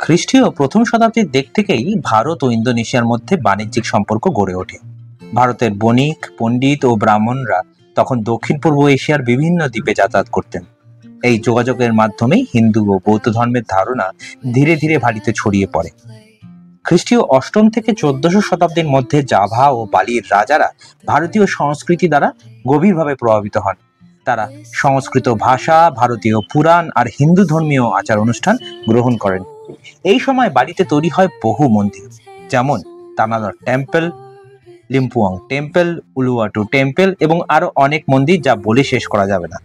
খ্রিস্টীয় প্রথম শতাব্দীর দিক থেকেই ভারত ও ইন্দোনেশিয়ার মধ্যে বাণিজ্যিক সম্পর্ক গড়ে ওঠে। ভারতের বণিক, পণ্ডিত ও ব্রাহ্মণরা তখন দক্ষিণ পূর্ব এশিয়ার বিভিন্ন দ্বীপে যাতায়াত করতেন। এই যোগাযোগের মাধ্যমেই হিন্দু ও বৌদ্ধ ধর্মের ধারণা ধীরে ধীরে ভারতে ছড়িয়ে পড়ে। খ্রিস্টীয় অষ্টম থেকে 14শো শতাব্দীর মধ্যে জাভা ও বালির রাজারা ভারতীয় সংস্কৃতি দ্বারা গভীরভাবে প্রভাবিত হন। তারা সংস্কৃত ভাষা, ভারতীয় পুরাণ আর হিন্দু ধর্মীয় আচার অনুষ্ঠান গ্রহণ করেন। এই সময় বালিতে তৈরি হয় বহু মন্দির, যেমন তানালট টেম্পল, লিম্পুয়াং টেম্পল, উলুয়াটু টেম্পল এবং আরো অনেক মন্দির যা বলে শেষ করা যাবে না।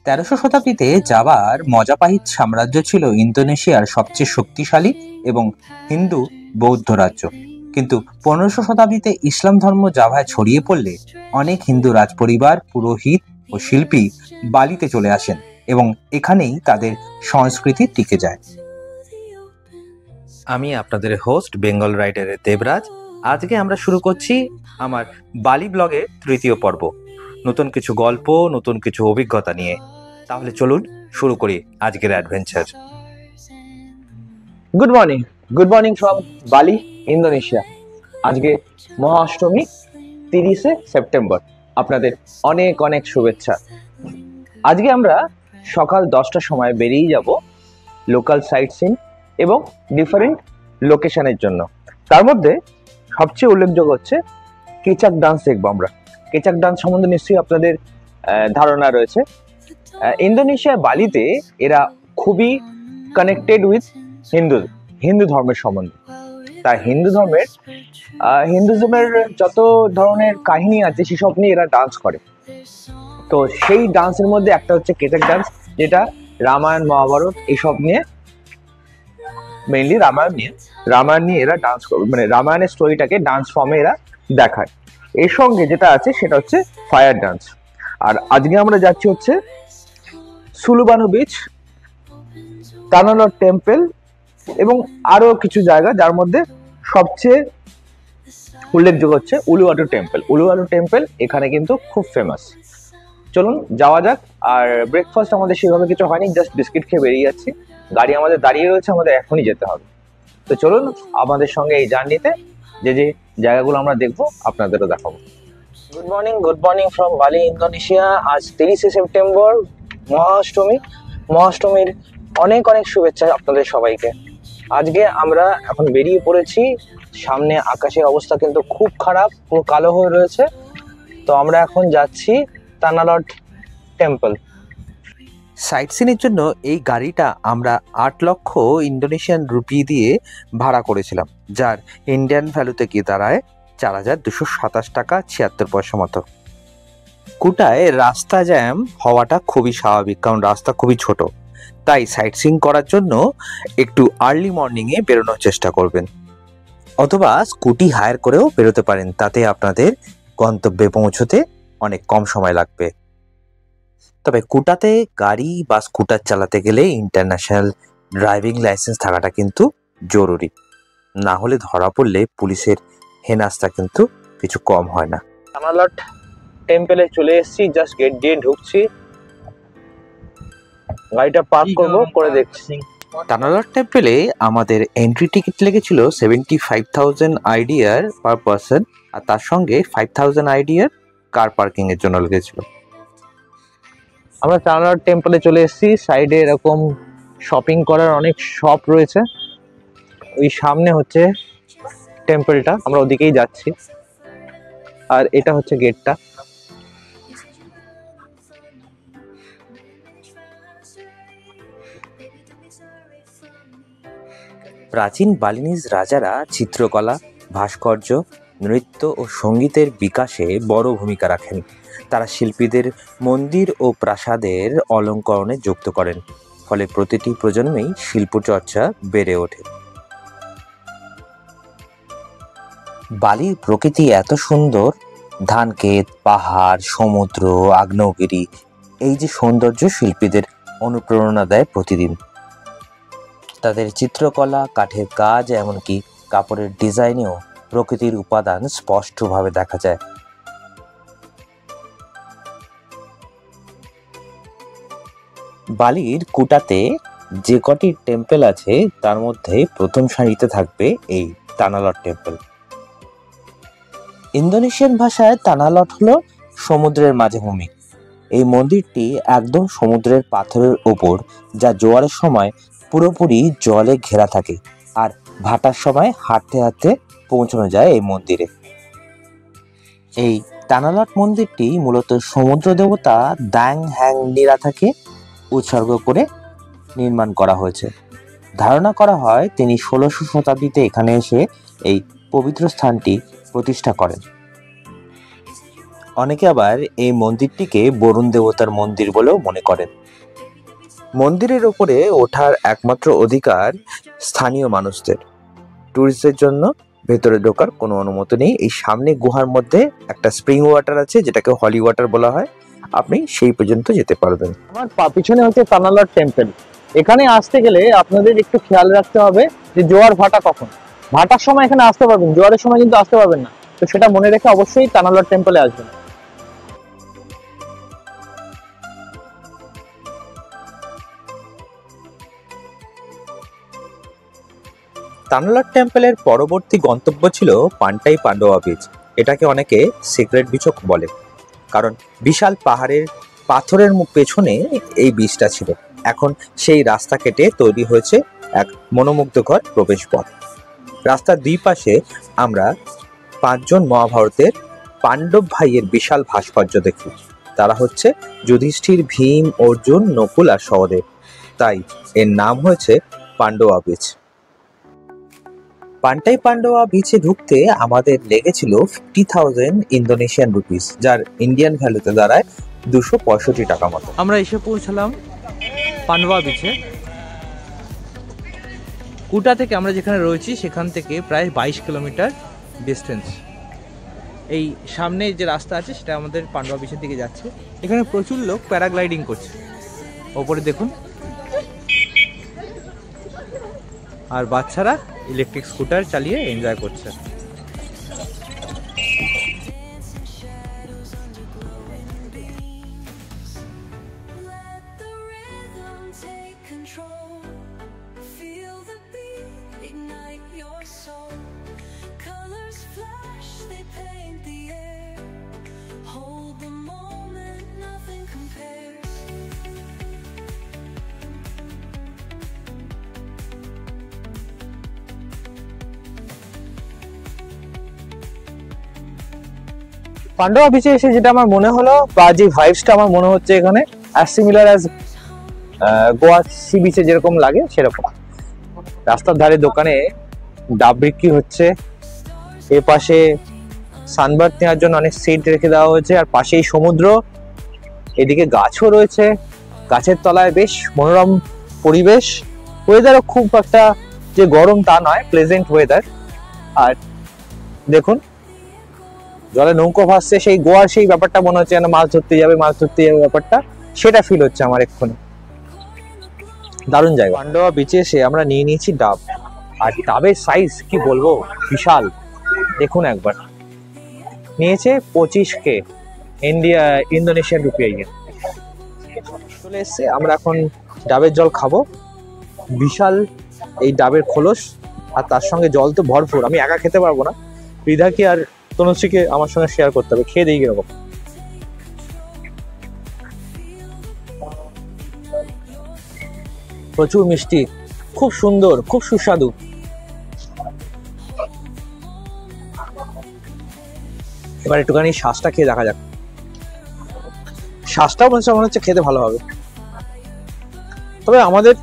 13শো শতাব্দীতে জাভার মজাপাহিত সাম্রাজ্য ছিল ইন্দোনেশিয়ার সবচেয়ে শক্তিশালী এবং হিন্দু বৌদ্ধ রাজ্য। কিন্তু 15শো শতাব্দীতে ইসলাম ধর্ম জাভায় ছড়িয়ে পড়লে অনেক হিন্দু রাজপরিবার, পুরোহিত ও শিল্পী বালিতে চলে আসেন এবং এখানেই তাদের সংস্কৃতি টিকে যায়। আমি আপনাদের হোস্ট বেঙ্গল রাইডারের দেবরাজ। আজকে আমরা শুরু করছি আমার বালি ব্লগের তৃতীয় পর্ব, নতুন কিছু গল্প, নতুন কিছু অভিজ্ঞতা নিয়ে। তাহলে চলুন শুরু করি আজকের অ্যাডভেঞ্চার। গুড মর্নিং ফ্রম বালি, ইন্দোনেশিয়া। আজকে মহাষ্টমী, 30শে সেপ্টেম্বর। আপনাদের অনেক অনেক শুভেচ্ছা। আজকে আমরা সকাল 10টার সময় বেরিয়ে যাব লোকাল সাইট সিন এবং ডিফারেন্ট লোকেশনের জন্য। তার মধ্যে সবচেয়ে উল্লেখযোগ্য হচ্ছে কেচাক ডান্স দেখবো আমরা। কেচাক ডান্স সম্বন্ধে নিশ্চয়ই আপনাদের ধারণা রয়েছে। ইন্দোনেশিয়া বালিতে এরা খুবই কানেক্টেড উইথ হিন্দু ধর্মের সম্বন্ধে। তাই হিন্দুজমের যত ধরনের কাহিনী আছে সেসব নিয়ে এরা ডান্স করে। তো সেই ডান্সের মধ্যে একটা হচ্ছে কেচাক ডান্স, যেটা রামায়ণ, মহাভারত এইসব নিয়ে, মেইনলি রামায়ণ নিয়ে এরা ডান্স করবে, মানে রামায়ণের স্টোরিটাকে ডান্স ফর্মে এরা দেখায়। এর সঙ্গে যেটা আছে সেটা হচ্ছে ফায়ার ডান্স। আর আজকে আমরা যাচ্ছি হচ্ছে সুলুবানু বিচ, তানালট টেম্পল এবং আরো কিছু জায়গা, যার মধ্যে সবচেয়ে উল্লেখযোগ্য হচ্ছে উলুয়াটু টেম্পল। এখানে কিন্তু খুব ফেমাস। চলুন যাওয়া যাক। আর ব্রেকফাস্ট আমাদের সেভাবে কিছু হয়নি, জাস্ট বিস্কিট খেয়ে বেরিয়ে যাচ্ছি। গাড়ি আমাদের দাঁড়িয়ে রয়েছে, আমাদের এখনই যেতে হবে। তো চলুন আমাদের সঙ্গে এই জার্নিতে যে যে জায়গাগুলো আমরা দেখবো আপনাদেরও দেখাবো। গুড মর্নিং ফ্রম বালি, ইন্দোনেশিয়া। আজ 30শে সেপ্টেম্বর, মহাষ্টমীর অনেক অনেক শুভেচ্ছা আপনাদের সবাইকে। আজকে আমরা এখন বেরিয়ে পড়েছি। সামনে আকাশের অবস্থা কিন্তু খুব খারাপ, পুরো কালো হয়ে রয়েছে। তো আমরা এখন যাচ্ছি তানালট টেম্পল। সাইট সিনের জন্য এই গাড়িটা আমরা 8 লক্ষ ইন্দোনেশিয়ান রুপি দিয়ে ভাড়া করেছিলাম, যার ইন্ডিয়ান ভ্যালুতে গিয়ে দাঁড়ায় 4227 টাকা 76 পয়সা মতো। কুটায় রাস্তা জ্যাম হওয়াটা খুবই স্বাভাবিক, কারণ রাস্তা খুবই ছোট। তাই সাইট সিন করার জন্য একটু আর্লি মর্নিংয়ে বেরোনোর চেষ্টা করবেন, অথবা স্কুটি হায়ার করেও বেরোতে পারেন। তাতে আপনাদের গন্তব্যে পৌঁছতে অনেক কম সময় লাগবে। তবে কুটাতে গাড়ি বা স্কুটার চালাতে গেলে ইন্টারন্যাশনাল ড্রাইভিং লাইসেন্স থাকাটা কিন্তু জরুরি, না হলে ধরা পড়লে পুলিশের হেনাস্তা কিন্তু কিছু কম হয় না। তানালট টেম্পলে চলে এসেছি, জাস্ট গেট দিয়ে ঢুকছি, গাড়িটা পার্ক করে দেখছি। তানালট টেম্পলে আমাদের এন্ট্রি টিকিট লেগেছিল 75,000 আইডিয়ার পার পার্সন, আর তার সঙ্গে 5,000 আইডিয়ার কার পার্কিং এর জন্য লেগেছিল। আমরা তানালট টেম্পলে চলে এসেছি। সাইডে এরকম শপিং করার অনেক শপ রয়েছে। ওই সামনে হচ্ছে টেম্পলটা, আমরা ওদিকেই যাচ্ছি। আর এটা হচ্ছে গেটটা। প্রাচীন বালিনিজ রাজারা চিত্রকলা, ভাস্কর্য, নৃত্য ও সঙ্গীতের বিকাশে বড় ভূমিকা রাখেন। তারা শিল্পীদের মন্দির ও প্রাসাদের অলঙ্করণে যুক্ত করেন, ফলে প্রতিটি প্রজন্মেই শিল্পচর্চা বেড়ে ওঠে। বালির প্রকৃতি এত সুন্দর, ধানক্ষেত, পাহাড়, সমুদ্র, আগ্নেয়গিরি, এই যে সৌন্দর্য শিল্পীদের অনুপ্রেরণা দেয় প্রতিদিন। তাদের চিত্রকলা, কাঠের কাজ, এমনকি কাপড়ের ডিজাইনেও প্রকৃতির উপাদান স্পষ্টভাবে দেখা যায়। বালির কুটাতে যে কটি টেম্পল আছে তার মধ্যে প্রথম সারিতে থাকবে এই তানালট টেম্পল। ইন্দোনেশিয়ান ভাষায় তানালট হলো সমুদ্রের মাঝভূমি। এই মন্দিরটি একদম সমুদ্রের পাথরের ওপর, যা জোয়ারের সময় পুরোপুরি জলে ঘেরা থাকে, আর ভাটার সময় হাঁটতে হাঁটতে পৌঁছানো যায় এই মন্দিরে। এই তানালট মন্দিরটি মূলত সমুদ্র দেবতা দাং হ্যাং নিরাথাকে উৎসর্গ করে নির্মাণ করা হয়েছে। ধারণা করা হয় তিনি 1600 শতাব্দীতে এখানে এসে এই পবিত্র স্থানটি প্রতিষ্ঠা করেন। অনেকে আবার এই মন্দিরটিকে বরুণ দেবতার মন্দির বলেও মনে করেন। মন্দিরের উপরে ওঠার একমাত্র অধিকার স্থানীয় মানুষদের। ট্যুরিস্টদের জন্য ভেতরে ঢোকার কোনো অনুমতি নেই। এই সামনে গুহার মধ্যে একটা স্প্রিং ওয়াটার আছে, যেটাকে হলি ওয়াটার বলা হয়, আপনি সেই পর্যন্ত যেতে পারবেন। আমার পিছনে হচ্ছে তানালট টেম্পল। এখানে আসতে গেলে আপনাদের একটু খেয়াল রাখতে হবে যে জোয়ার ভাটা কখন। ভাটার সময় এখানে আসতে পারবেন, জোয়ারের সময় কিন্তু আসতে পারবেন না। তো সেটা মনে রেখে অবশ্যই তানালট টেম্পলে আসবেন। তানালট টেম্পলের পরবর্তী গন্তব্য ছিল পান্টাই পান্ডোয়া বিচ। এটাকে অনেকে সিক্রেট বিচও বলে, কারণ বিশাল পাহাড়ের পাথরের পেছনে এই বিচটা ছিল। এখন সেই রাস্তা কেটে তৈরি হয়েছে এক মনোমুগ্ধকর প্রবেশপথ। রাস্তার দুই পাশে আমরা 5 জন মহাভারতের পাণ্ডব ভাইয়ের বিশাল ভাস্কর্য দেখি। তারা হচ্ছে যুধিষ্ঠির, ভীম, অর্জুন, নকুল আর সহদেব। তাই এর নাম হয়েছে পান্ডোয়া বিচ। পান্টাই পান্ডোয়া বিচে ঢুকতে আমাদের লেগেছিল 50,000 ইন্দোনেশিয়ান রুপিস, যার ইন্ডিয়ান ভ্যালুতে দাঁড়ায় 265 টাকা মতো। আমরা এসে পৌঁছালাম পান্ডোয়া বিচে। কুটা থেকে আমরা যেখানে রয়েছি সেখান থেকে প্রায় 22 কিলোমিটার ডিস্টেন্স। এই সামনে যে রাস্তা আছে সেটা আমাদের পান্ডোয়া বিচের দিকে যাচ্ছে। এখানে প্রচুর লোক প্যারাগ্লাইডিং করছে, ওপরে দেখুন। আর বাচ্চারা ইলেকট্রিক স্কুটার চালিয়ে এনজয় করছে। পান্ডোয়া বিচে এসে যেটা আমার মনে হলো, বা যে ভাইবসটা আমার মনে হচ্ছে এখানে, as similar as Goa sea বিচে যেরকম লাগে সেরকম। রাস্তার ধারে দোকানে ডাব বিক্রি হচ্ছে, এ পাশে সানবার্ন নেওয়ার জন্য অনেক সিট রেখে দেওয়া হয়েছে, আর পাশেই সমুদ্র, এদিকে গাছও রয়েছে। গাছের তলায় বেশ মনোরম পরিবেশ। ওয়েদারও খুব একটা যে গরম তা নয়, প্লেজেন্ট ওয়েদার। আর দেখুন জলে নৌকো ভাসছে, সেই গোয়ার সেই ব্যাপারটা মনে হচ্ছে যেন মাছ ধরতে যাবে ব্যাপারটা, সেটা ফিল হচ্ছে আমার এক্ষুনি। দারুণ জায়গা। পান্ডোয়া বিচে এসে আমরা নিয়ে নিয়েছি ডাব, আর ডাবের সাইজ কি বলবো, বিশাল। দেখুন একবার, নিয়েছে 25K ইন্দোনেশিয়ান রুপি। চলে এসছে, আমরা এখন ডাবের জল খাবো। বিশাল এই ডাবের খোলস, আর তার সঙ্গে জল তো ভরপুর। আমি একা খেতে পারবো না, রিধাকে আর তনুশ্রীকে আমার সঙ্গে শেয়ার করতে হবে। খেয়ে দিই কিরকম। প্রচুর মিষ্টি, খুব সুন্দর, খুব সুস্বাদু। এবার একটুখানি শ্বাসটা খেয়ে দেখা যাক। শ্বাসটাও মনে হচ্ছে খেতে ভালো হবে। তবে আমাদের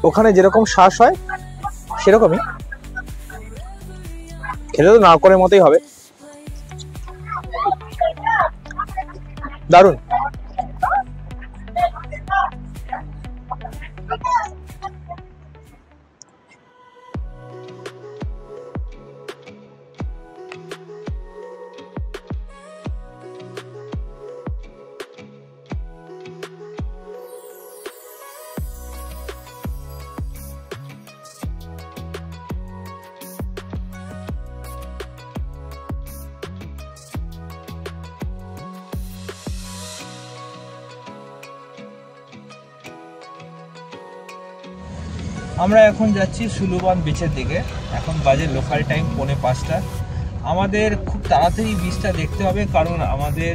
ওখানে যেরকম শ্বাস হয় সেরকমই খেতে তো নারকলের মতোই হবে। দারুণ। আমরা এখন যাচ্ছি সুলুবান বিচের দিকে। এখন বাজে লোকাল টাইম 4:45। আমাদের খুব তাড়াতাড়ি বিচটা দেখতে হবে, কারণ আমাদের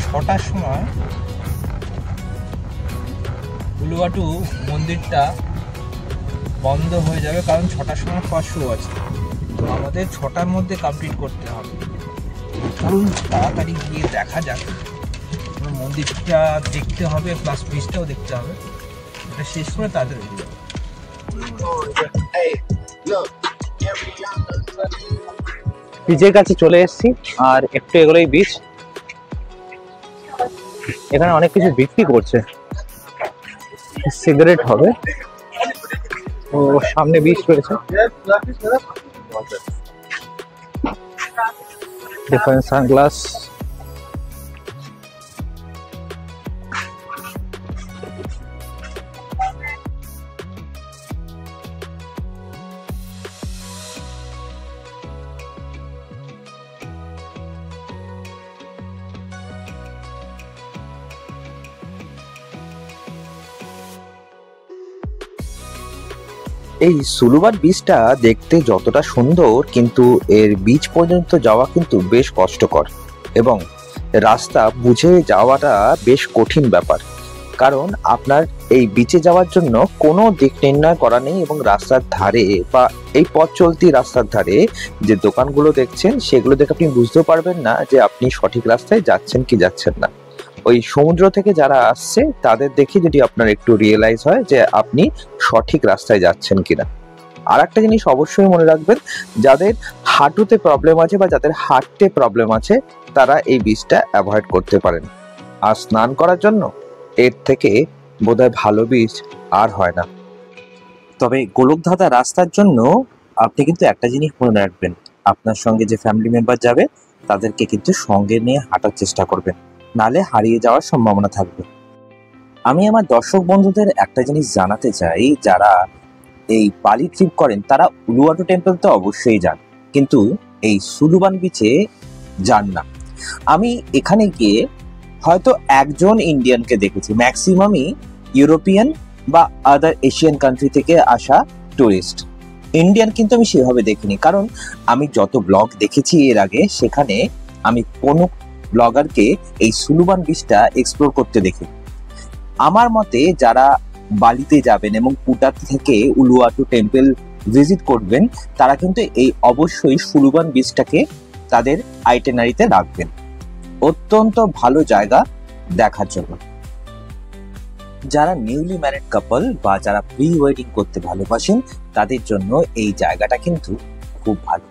6টার সময় উলুবাটু মন্দিরটা বন্ধ হয়ে যাবে, কারণ 6টার সময় ফার্স্ট শো আছে। তো আমাদের 6টার মধ্যে কমপ্লিট করতে হবে। চলুন তাড়াতাড়ি গিয়ে দেখা যাক। মন্দিরটা দেখতে হবে, প্লাস বিচটাও দেখতে হবে। এটা শেষ করে তাড়াতাড়ি হয়ে যাবে। বিচের কাছে চলে এসেছি, আর একটু এগোলেই বিচ। এখানে অনেক কিছু বিক্রি করছে, সিগারেট হবে। ও সামনে বিচ রয়েছে, ডিফারেন্ট সানগ্লাস। এই সুলুবান বিচটা দেখতে যতটা সুন্দর, কিন্তু এর বিচ পর্যন্ত যাওয়া কিন্তু বেশ কষ্টকর এবং রাস্তা বুঝে যাওয়াটা বেশ কঠিন ব্যাপার। কারণ আপনার এই বিচে যাওয়ার জন্য কোনো দিক নির্ণয় করা নেই, এবং রাস্তার ধারে বা এই পথ চলতি রাস্তার ধারে যে দোকানগুলো দেখছেন, সেগুলো দেখে আপনি বুঝতে পারবেন না যে আপনি সঠিক রাস্তায় যাচ্ছেন কি যাচ্ছেন না। ওই সমুদ্র থেকে যারা আসছে তাদের দেখে যদি আপনার একটু রিয়েলাইজ হয় যে আপনি সঠিক রাস্তায় যাচ্ছেন কিনা। আর একটা জিনিস অবশ্যই মনে রাখবেন, যাদের হাঁটুতে প্রবলেম আছে বা যাদের হাঁটতে প্রবলেম আছে, তারা এই বিচটা অ্যাভয়েড করতে পারেন। আর স্নান করার জন্য এর থেকে বোধহয় ভালো বিচ আর হয় না। তবে গোলকধাঁধা রাস্তার জন্য আপনি কিন্তু একটা জিনিস মনে রাখবেন, আপনার সঙ্গে যে ফ্যামিলি মেম্বার যাবে তাদেরকে কিন্তু সঙ্গে নিয়ে হাঁটার চেষ্টা করবেন, নালে হারিয়ে যাওয়ার সম্ভাবনা থাকবে। আমি আমার দর্শক বন্ধুদের একটা জিনিস জানাতে চাই, যারা এই বালি ট্রিপ করেন তারা উলুবাটু টেম্পল তো অবশ্যই যান, কিন্তু এই সুলুবান বিচে যান না। আমি এখানে গিয়ে হয়তো একজন ইন্ডিয়ানকে দেখেছি, ম্যাক্সিমামই ইউরোপিয়ান বা আদার এশিয়ান কান্ট্রি থেকে আসা টুরিস্ট। ইন্ডিয়ান কিন্তু আমি সেভাবে দেখিনি, কারণ আমি যত ব্লগ দেখেছি এর আগে, সেখানে আমি কোনো ব্লগারকে এই সুলুবান বিচটা এক্সপ্লোর করতে দেখি। আমার মতে যারা বালিতে যাবেন এবং পুটার থেকে উলুবাটু টেম্পল ভিজিট করবেন, তারা কিন্তু এই অবশ্যই সুলুবান বিচটাকে তাদের আইটেনারিতে রাখবেন। অত্যন্ত ভালো জায়গা দেখার জন্য। যারা নিউলি ম্যারিড কাপল বা যারা প্রি ওয়েডিং করতে ভালোবাসেন, তাদের জন্য এই জায়গাটা কিন্তু খুব ভালো।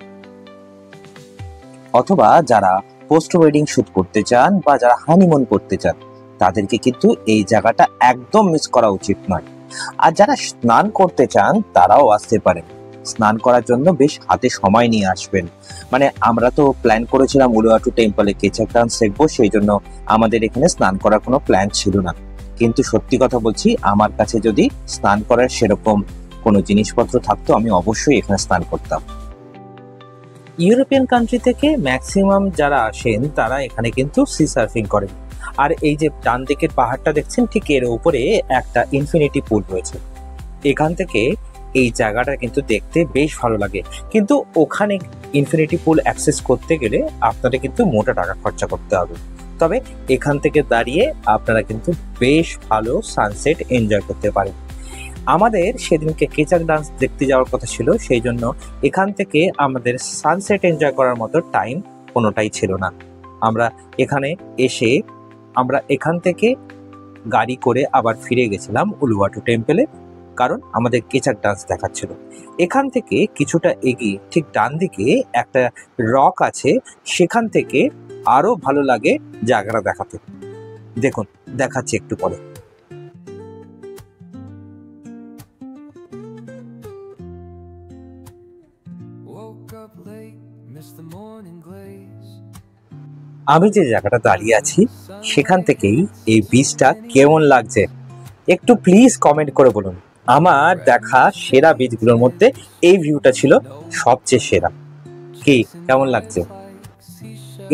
অথবা যারা পোস্ট ওয়েডিং শুট করতে চান বা যারা হানিমুন করতে চান, তাদেরকে কিন্তু এই জায়গাটা একদম মিস করা উচিত নয়। আর যারা স্নান করতে চান তারাও আসতে পারেন। স্নান করার জন্য বেশ হাতে সময় নিয়ে আসবেন। মানে আমরা তো প্ল্যান করেছিলাম উলুবাটু টেম্পলে কেচাক ডান্স দেখবো, সেই জন্য আমাদের এখানে স্নান করার কোনো প্ল্যান ছিল না। কিন্তু সত্যি কথা বলছি, আমার কাছে যদি স্নান করার সেরকম কোনো জিনিসপত্র থাকতো, আমি অবশ্যই এখানে স্নান করতাম। ইউরোপিয়ান কান্ট্রি থেকে ম্যাক্সিমাম যারা আসেন তারা এখানে কিন্তু সি সার্ফিং করেন। আর এই যে ডান দিকের পাহাড়টা দেখছেন, ঠিক এর উপরে একটা ইনফিনিটি পুল রয়েছে। এখান থেকে এই জায়গাটা কিন্তু দেখতে বেশ ভালো লাগে, কিন্তু ওখানে ইনফিনিটি পুল অ্যাক্সেস করতে গেলে আপনাদের কিন্তু মোটা টাকা খরচা করতে হবে। তবে এখান থেকে দাঁড়িয়ে আপনারা কিন্তু বেশ ভালো সানসেট এনজয় করতে পারেন। আমাদের সেদিনকে কেচাক ডান্স দেখতে যাওয়ার কথা ছিল, সেই জন্য এখান থেকে আমাদের সানসেট এনজয় করার মতো টাইম কোনোটাই ছিল না। আমরা এখানে এসে আমরা এখান থেকে গাড়ি করে আবার ফিরে গেছিলাম উলুবাটু টেম্পলে, কারণ আমাদের কেচাক ডান্স দেখার ছিল। এখান থেকে কিছুটা এগিয়ে ঠিক ডান দিকে একটা রক আছে, সেখান থেকে আরো ভালো লাগে জায়গাটা দেখাতে। দেখুন, দেখাচ্ছি একটু পরে। আমি যে জায়গাটা দাঁড়িয়ে আছি সেখান থেকেই এই বিচটা কেমন লাগছে একটু প্লিজ কমেন্ট করে বলুন। আমার দেখা সেরা বিচগুলোর মধ্যে এই ভিউটা ছিল সবচেয়ে সেরা। কি কেমন লাগছে?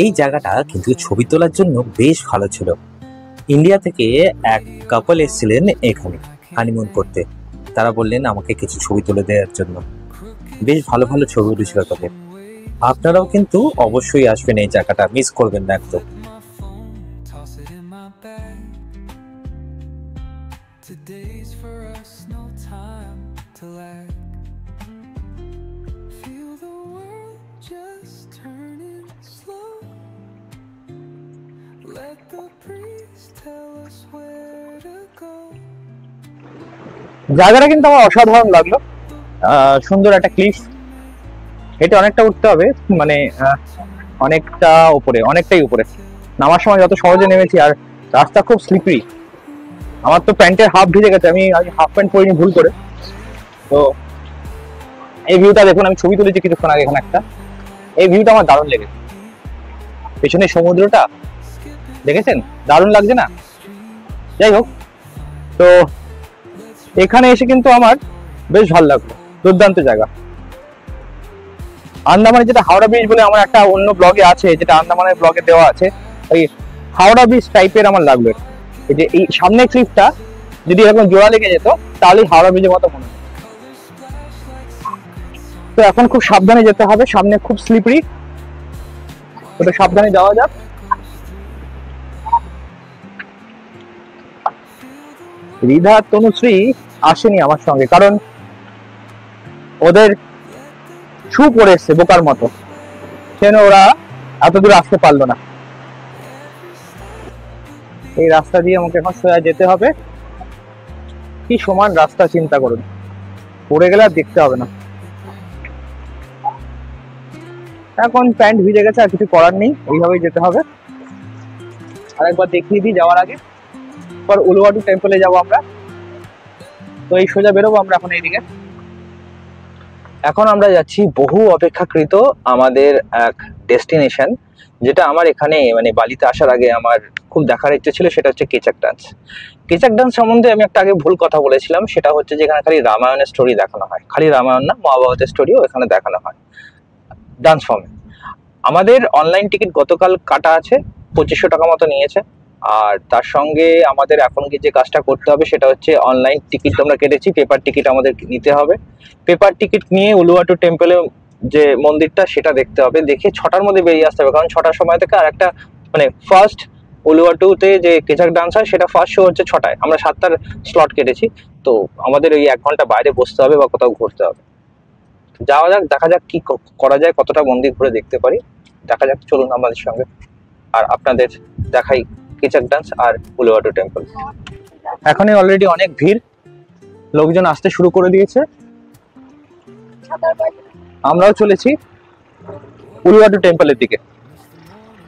এই জায়গাটা কিন্তু ছবি তোলার জন্য বেশ ভালো ছিল। ইন্ডিয়া থেকে এক কাপল এসেছিলেন এখানে হানিমুন করতে। তারা বললেন আমাকে কিছু ছবি তুলে দেওয়ার জন্য। বেশ ভালো ভালো ছবি উঠেছিল তাদের। আপনারাও কিন্তু অবশ্যই আসবেন, এই জায়গাটা মিস করবেন না একদম। Today's for us, no time to lag. Feel the world just turning slow. Let the breeze tell us where to go. জায়গাটা কিন্তু আমার অসাধারণ লাগলো। সুন্দর একটা ক্লিফ, এটা অনেকটা উঠতে হবে, মানে অনেকটাই উপরে। নামার সময় যত সহজে নেমেছি, আর রাস্তা খুব স্লিপারি। আমার তো প্যান্টের হাফ ভিজে গেছে, আমি হাফ প্যান্ট পরিনি ভুল করে। তো এই ভিউটা দেখুন, আমি ছবি তুলেছি কিছুক্ষণ আগে এখানে একটা। এই ভিউটা আমার দারুণ লেগেছে। পেছনে সমুদ্রটা দেখেছেন, দারুণ লাগছে না? যাই হোক, তো এখানে এসে কিন্তু আমার বেশ ভালো লাগলো, দুর্দান্ত জায়গা। আন্দামানে যেটা হাওড়া ব্রিজ বলে আমার একটা অন্য ব্লগে আছে, যেটা আন্দামানের ব্লগে দেওয়া আছে, ওই হাওড়া ব্রিজ টাইপের আমার লাগলো। এই যে এই সামনের ক্লিপটা যদি এরকম জোড়া লেগে যেত, তাহলেই হাওড়া ব্রিজের মতো মনে হয়। তো এখন খুব সাবধানে যেতে হবে, সামনে খুব স্লিপারি, ওটা সাবধানে যাওয়া যাক। রিধা তনুশ্রী আসেনি আমার সঙ্গে, কারণ ওদের শু পড়ে এসছে বোকার মতো, সেজন্য ওরা এত দূর আসতে পারলো না। এই রাস্তা দিয়ে আমাকে এখন সোজা যেতে হবে। কি সমান রাস্তা, চিন্তা করুন, পড়ে গেলে আর দেখতে হবে না। এখন প্যান্ট ভিজে গেছে, আর কিছু করার নেই, এইভাবেই যেতে হবে। আরেকবার দেখিয়ে দিই যাওয়ার আগে। পর উলুবাটু টেম্পলে যাবো আমরা। তো এই সোজা বেরোবো আমরা এখন এইদিকে। এখন আমরা যাচ্ছি বহু অপেক্ষাকৃত আমাদের এক ডেস্টিনেশন, যেটা আমার এখানে মানে বালিতে আসার আগে আমার খুব দেখার ইচ্ছে ছিল, সেটা হচ্ছে কেচাক ডান্স। কেচাক ডান্স সম্বন্ধে আমি একটা আগে ভুল কথা বলেছিলাম, সেটা হচ্ছে যে এখানে খালি রামায়ণের স্টোরি দেখানো হয়, খালি রামায়ণ না, মহাভারতের স্টোরিও এখানে দেখানো হয় ডান্স ফর্মে। আমাদের অনলাইন টিকিট গতকাল কাটা আছে, 2500 টাকা মতো নিয়েছে। আর তার সঙ্গে আমাদের এখন যে কাজটা করতে হবে সেটা হচ্ছে অনলাইন টিকিট আমরা কেটেছি, পেপার টিকিট আমাদের নিতে হবে। পেপার টিকিট নিয়ে উলুবাটু টেম্পলে যে মন্দিরটা সেটা দেখতে হবে, দেখে 6টার মধ্যে বেরিয়ে আসতে হবে, কারণ 6টার সময় থেকে আর একটা মানে ফার্স্ট উলুবাটুতে যে কেচাক ডান্স হয় সেটা ফার্স্ট শো হচ্ছে 6টায়। আমরা 7টার স্লট কেটেছি, তো আমাদের ওই 1 ঘন্টা বাইরে বসতে হবে বা কোথাও ঘুরতে হবে। যাওয়া যাক, দেখা যাক কি করা যায়, কতটা মন্দির ঘুরে দেখতে পারি, দেখা যাক। চলুন আমাদের সঙ্গে, আর আপনাদের দেখাই কেচাক ডান্স আর উলুবাটু টেম্পল। এখনই অলরেডি অনেক ভিড়, লোকজন আসতে শুরু করে দিয়েছে। আমরাও চলেছি উলুবাটু টেম্পলের দিকে।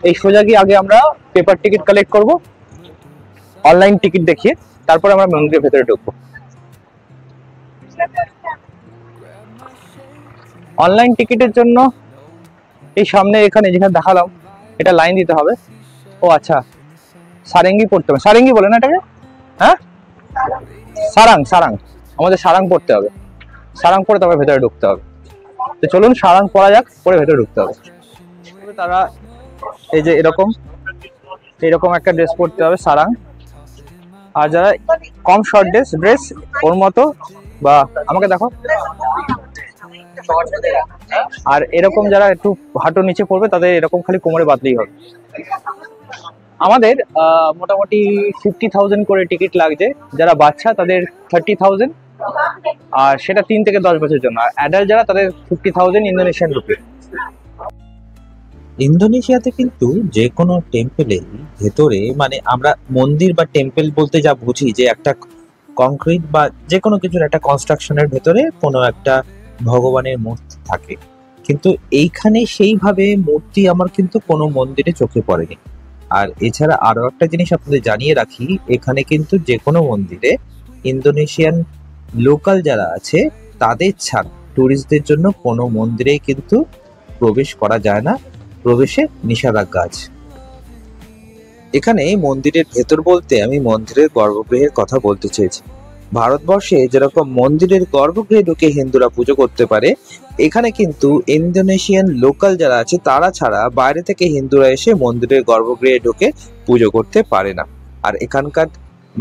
এই সোজা গিয়ে আগে আমরা পেপার টিকিট কালেক্ট করব, অনলাইন টিকিট দেখিয়ে তারপর আমরা মন্দিরের ভেতরে ঢুকবো। অনলাইন টিকিটের জন্য এই সামনে এখানে যেখানে দেখালাম, এটা লাইন দিতে হবে। ও আচ্ছা, সারেঙ্গি পড়তে হবে, সারেঙ্গি বলে না এটাকে? হ্যাঁ, সারাং, সারাং, আমাদের সারাং পড়তে হবে। সারাং পরে তারপরে ভেতরে ঢুকতে হবে। তো চলুন সারাং পরা যাক, পরে ভেতরে ঢুকতে হবে। তারা এই যে এরকম একটা ড্রেস পরতে হবে, সারাং। আর যারা কম শর্ট ড্রেস ওর মতো, বা আমাকে দেখো, আর এরকম যারা একটু হাঁটুর নিচে পড়বে তাদের এরকম খালি কোমরে বাঁধলেই হবে। আমাদের মোটামুটি 50,000 করে টিকিট লাগছে, যারা বাচ্চা তাদের 30,000, আর সেটা 3 থেকে 10 বছরের জন্য। আর অ্যাডাল্ট যারা তাদের 50,000 ইন্দোনেশিয়ান রুপি। ইন্দোনেশিয়াতে কিন্তু যে কোনো টেম্পলের ভেতরে, মানে আমরা মন্দির বা টেম্পল বলতে যা বুঝি, যে একটা কংক্রিট বা যে কোনো কিছুর একটা কনস্ট্রাকশনের ভেতরে কোনো একটা ভগবানের মূর্তি থাকে, কিন্তু এইখানে সেইভাবে মূর্তি আমার কিন্তু কোনো মন্দিরে চোখে পড়েনি। আর এছাড়া আরো একটা জিনিস আপনাদের জানিয়ে রাখি, এখানে কিন্তু যে কোনো মন্দিরে ইন্দোনেশিয়ান লোকাল যারা আছে তাদের ছাড়া টুরিস্টদের জন্য কোনো মন্দিরেই কিন্তু প্রবেশ করা যায় না, প্রবেশে নিষেধাজ্ঞা আছে। এখানে মন্দিরের ভেতর বলতে আমি মন্দিরের গর্ভগৃহের কথা বলতে চেয়েছি। ভারতবর্ষে যেরকম মন্দিরের গর্ভগৃহে ঢুকে হিন্দুরা পুজো করতে পারে, এখানে কিন্তু ইন্দোনেশিয়ান লোকাল যারা আছে তারা ছাড়া বাইরে থেকে হিন্দুরা এসে মন্দিরের গর্ভগৃহে ঢুকে পুজো করতে পারে না। আর এখানকার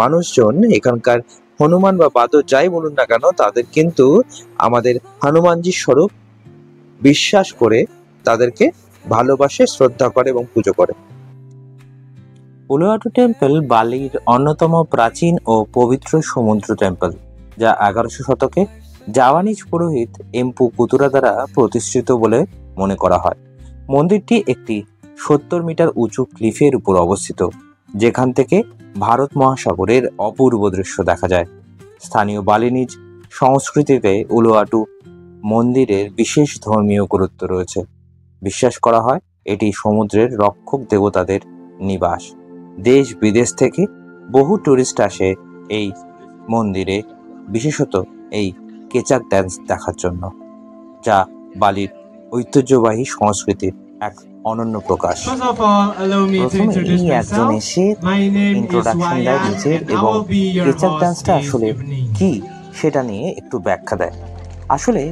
মানুষজন, এখানকার হনুমান বা বাদর যাই বলুন না কেন, তাদের কিন্তু আমাদের হনুমানজির স্বরূপ বিশ্বাস করে তাদেরকে ভালোবাসে, শ্রদ্ধা করে এবং পুজো করে। উলুয়াটু টেম্পল বালির অন্যতম প্রাচীন ও পবিত্র সমুদ্র টেম্পল, যা 11শো শতকে জাভানিজ পুরোহিত এম্পু কুতুরা দ্বারা প্রতিষ্ঠিত বলে মনে করা হয়। মন্দিরটি একটি 70 মিটার উঁচু ক্লিফের উপর অবস্থিত, যেখান থেকে ভারত মহাসাগরের অপূর্ব দৃশ্য দেখা যায়। স্থানীয় বালিনিজ সংস্কৃতিতে উলুয়াটু মন্দিরের বিশেষ ধর্মীয় গুরুত্ব রয়েছে। বিশ্বাস করা হয় এটি সমুদ্রের রক্ষক দেবতাদের নিবাস। দেশ বিদেশ থেকে বহু টুরিস্ট আসে এই মন্দিরে, বিশেষত এই কেচাক ড্যান্স দেখার জন্য, যা বালির ঐতিহ্যবাহী সংস্কৃতির এক অনন্য প্রকাশ। First of all, allow me to প্রথমে introduce ইনি একজন myself. এসে My name is ইন্ট্রোডাকশন দেয় Wayan নিজের and I এবং will be your কেচাক host ডান্সটা this আসলে evening. কি সেটা নিয়ে একটু ব্যাখ্যা দেয়। আসলে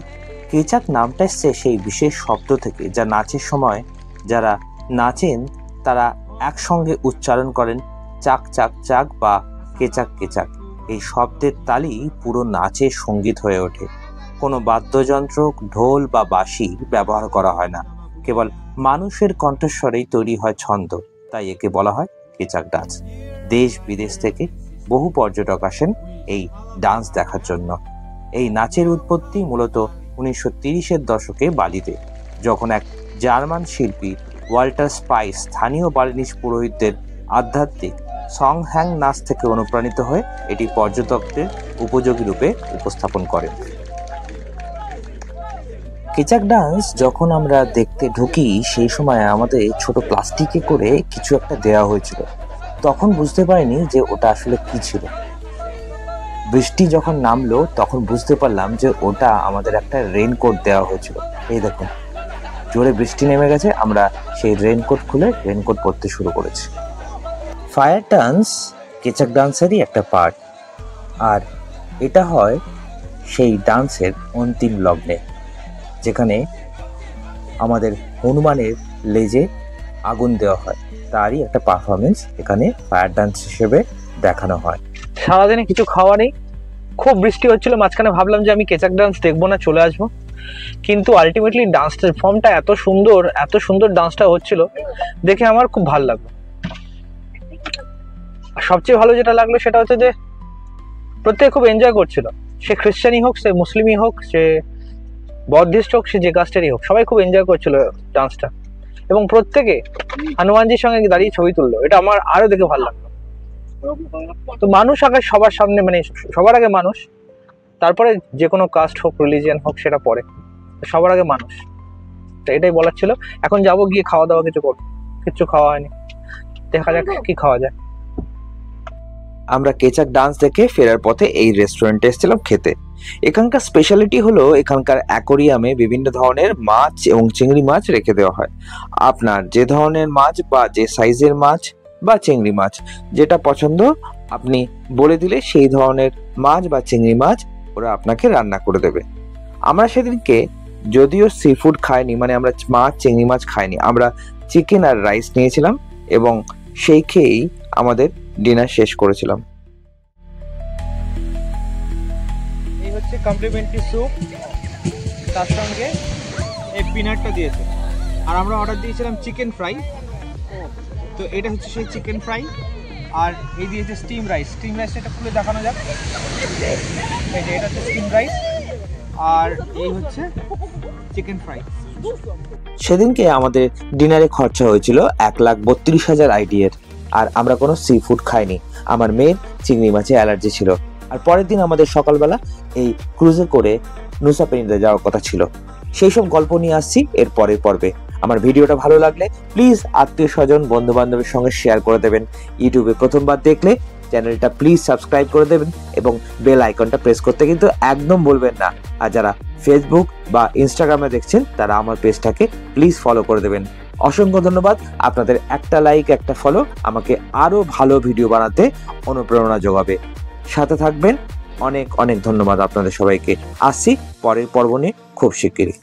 কেচাক নামটা এসছে সেই বিশেষ শব্দ থেকে, যা নাচের সময় যারা নাচেন তারা একসঙ্গে উচ্চারণ করেন চাক চাক চাক বা কেচাক কেচাক। এই শব্দের তালি পুরো নাচের সঙ্গীত হয়ে ওঠে। কোনো বাদ্যযন্ত্র, ঢোল বা বাঁশি ব্যবহার করা হয় না, কেবল মানুষের কণ্ঠস্বরেই তৈরি হয় ছন্দ, তাই একে বলা হয় কেচাক ডান্স। দেশ বিদেশ থেকে বহু পর্যটক আসেন এই ডান্স দেখার জন্য। এই নাচের উৎপত্তি মূলত 1930-এর দশকে বালিতে, যখন এক জার্মান শিল্পী ওয়াল্টার স্পাইস স্থানীয় বালিনিজ পুরোহিতদের আধ্যাত্মিক সংহ্যাং নাচ থেকে অনুপ্রাণিত হয়ে এটি পর্যটকদের উপযোগী রূপে উপস্থাপন করেন। কেচাক ডান্স যখন আমরা দেখতে ঢুকি, সেই সময় আমাদের ছোট প্লাস্টিকে করে কিছু একটা দেওয়া হয়েছিল। তখন বুঝতে পারিনি যে ওটা আসলে কি ছিল। বৃষ্টি যখন নামলো তখন বুঝতে পারলাম যে ওটা আমাদের একটা রেইনকোট দেওয়া হয়েছিল। এই দেখুন, জোরে বৃষ্টি নেমে গেছে, আমরা সেই রেইনকোট খুলে রেইনকোট পরতে শুরু করেছি। ফায়ার ডান্স কেচাক ডান্সেরই একটা পার্ট, আর এটা হয় সেই ডান্সের অন্তিম লগ্নে, যেখানে আমাদের হনুমানের লেজে আগুন দেওয়া হয়। তারই একটা পারফরমেন্স এখানে ফায়ার ডান্স হিসেবে দেখানো হয়। সারাদিনে কিছু খাওয়া নেই, খুব বৃষ্টি হচ্ছিল, মাঝখানে ভাবলাম যে আমি কেচাক ডান্স দেখবো না, চলে আসবো, কিন্তু আলটিমেটলি ডান্সটার ফর্মটা এত সুন্দর ডান্সটা হচ্ছিল, দেখে আমার খুব ভালো লাগলো। আর সবচেয়ে ভালো যেটা লাগলো সেটা হচ্ছে যে প্রত্যেকে খুব এনজয় করছিল, সে খ্রিস্টানই হোক, সে মুসলিমই হোক, সে বৌদ্ধিস্ট হোক, সে যে কাস্টেরই হোক, সবাই খুব এনজয় করছিল ডান্সটা, এবং প্রত্যেকে হনুমানজির সঙ্গে দাঁড়িয়ে ছবি তুললো। এটা আমার আরো দেখে ভালো লাগলো। তো মানুষ আগে সবার সামনে, মানে সবার আগে মানুষ, তারপরে যে কোনো কাস্ট হোক, রিলিজিয়ান হোক, সেটা পরে, সবার আগে মানুষ। তো এটাই বলার ছিল। এখন যাবো গিয়ে খাওয়া দাওয়া কিছু করবো, কিচ্ছু খাওয়া হয়নি, দেখা যাক কি খাওয়া যায়। আমরা কেচাক ডান্স দেখে ফেরার পথে এই রেস্টুরেন্টে এসেছিলাম খেতে। এখানকার স্পেশালিটি হলো এখানকার অ্যাকোরিয়ামে বিভিন্ন ধরনের মাছ এবং চিংড়ি মাছ রেখে দেওয়া হয়। আপনার যে ধরনের মাছ বা যে সাইজের মাছ বা চিংড়ি মাছ যেটা পছন্দ, আপনি বলে দিলে সেই ধরনের মাছ বা চিংড়ি মাছ ওরা আপনাকে রান্না করে দেবে। আমরা সেদিনকে যদিও সি ফুড খাইনি, মানে আমরা মাছ চিংড়ি মাছ খাইনি, আমরা চিকেন আর রাইস নিয়েছিলাম এবং সেই খেয়েই আমাদের ডিনার শেষ করেছিলাম। এই হচ্ছে কমপ্লিমেন্টারি স্যুপ, তার সঙ্গে এই পিনাটটা দিয়েছে। আর আমরা অর্ডার দিয়েছিলাম চিকেন ফ্রাই, তো এটা হচ্ছে সেই চিকেন ফ্রাই। আর এই দিয়েছে স্টিম রাইস। স্টিম রাইসটা এটা খুলে দেখানো যাক। এই যে এটা হচ্ছে স্টিম রাইস, আর এই হচ্ছে চিকেন ফ্রাই। সেদিনকে আমাদের ডিনারে খরচা হয়েছিল 1,32,000 IDR, আর আমরা কোনো সি ফুড খাইনি। আমার মেয়ের চিংড়ি মাছে অ্যালার্জি ছিল। আর পরের দিন আমাদের সকালবেলা এই ক্রুজে করে নুসা পেনিতে যাওয়ার কথা ছিল। সেই সব গল্প নিয়ে আসছি এর পরের পর্বে। আমার ভিডিওটা ভালো লাগলে প্লিজ আত্মীয় স্বজন বন্ধু বান্ধবের সঙ্গে শেয়ার করে দেবেন। ইউটিউবে প্রথমবার দেখলে চ্যানেলটা প্লিজ সাবস্ক্রাইব করে দেবেন এবং বেল আইকনটা প্রেস করতে কিন্তু একদম বলবেন না। আর যারা ফেসবুক বা ইনস্টাগ্রামে দেখছেন তারা আমার পেজটাকে প্লিজ ফলো করে দেবেন। অসংখ্য ধন্যবাদ। আপনাদের একটা লাইক, একটা ফলো আমাকে আরো ভালো ভিডিও বানাতে অনুপ্রেরণা যোগাবে। সাথে থাকবেন। অনেক অনেক ধন্যবাদ আপনাদের সবাইকে। আসছি পরের পর্ব নিয়ে খুব শিগগিরই।